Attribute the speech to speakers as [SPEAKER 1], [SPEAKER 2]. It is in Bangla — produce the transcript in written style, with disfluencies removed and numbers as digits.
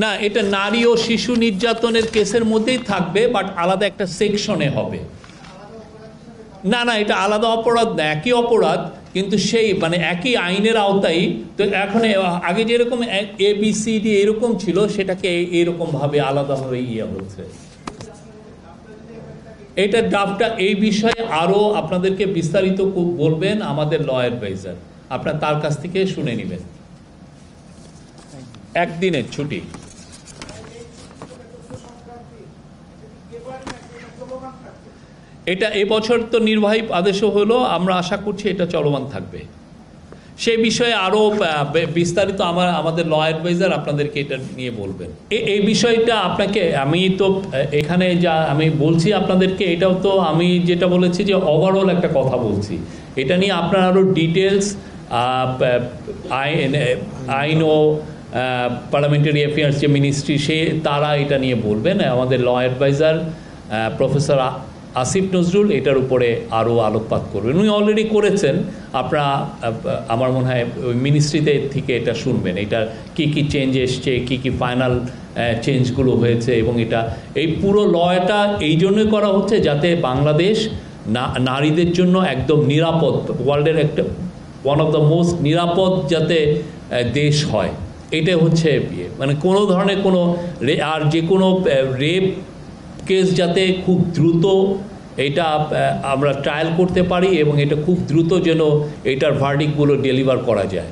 [SPEAKER 1] না, এটা নারী ও শিশু নির্যাতনের কেসের মধ্যেই থাকবে, বাট আলাদা একটা সেকশনে হবে। না না, এটা আলাদা অপরাধ না, একই অপরাধ, কিন্তু সেই মানে একই আইনের আওতায়। তো এখন আগে যেরকম ABCD এরকম ছিল, সেটাকে এরকমভাবে আলাদাভাবে হচ্ছে। এটা ড্রাফটটা এই বিষয়ে আরও আপনাদেরকে বিস্তারিত বলবেন আমাদের ল অ্যাডভাইজার, আপনার তার কাছ থেকে শুনে নেবেন। একদিনের ছুটি। এটা এবছর তো নির্বাহী আদেশও হলো, আমরা আশা করছি এটা চলমান থাকবে। সেই বিষয়ে আরও বিস্তারিত আমাদের ল অ্যাডভাইজার আপনাদেরকে এটা নিয়ে বলবেন। এই বিষয়টা আপনাকে আমি তো এখানে যা আমি বলছি আপনাদেরকে, এটাও তো আমি যেটা বলেছি যে ওভারঅল একটা কথা বলছি, এটা নিয়ে আপনার আরও ডিটেলস আইন ও পার্লামেন্টারি অ্যাফেয়ার্স যে মিনিস্ট্রি তারা এটা নিয়ে বলবেন। আমাদের law adviser professor Asif Nazrul এটার উপরে আরও আলোকপাত করবেন। উনি অলরেডি করেছেন, আপনারা আমার মনে হয় ওই মিনিস্ট্রিতে থেকে এটা শুনবেন, এটা কি কি চেঞ্জ এসছে, কি কি ফাইনাল চেঞ্জগুলো হয়েছে। এবং এটা এই পুরো লটা এই জন্যই করা হচ্ছে যাতে বাংলাদেশ নারীদের জন্য একদম নিরাপদ, ওয়ার্ল্ডের একটা ওয়ান অফ দ্য মোস্ট নিরাপদ যাতে দেশ হয়। এটা হচ্ছে মানে কোনো ধরনের কোনো আর যে কোনো রেপ কেস যাতে খুব দ্রুত এটা আমরা ট্রায়াল করতে পারি এবং এটা খুব দ্রুত যেন এটার ভার্ডিক্টগুলো ডেলিভার করা যায়।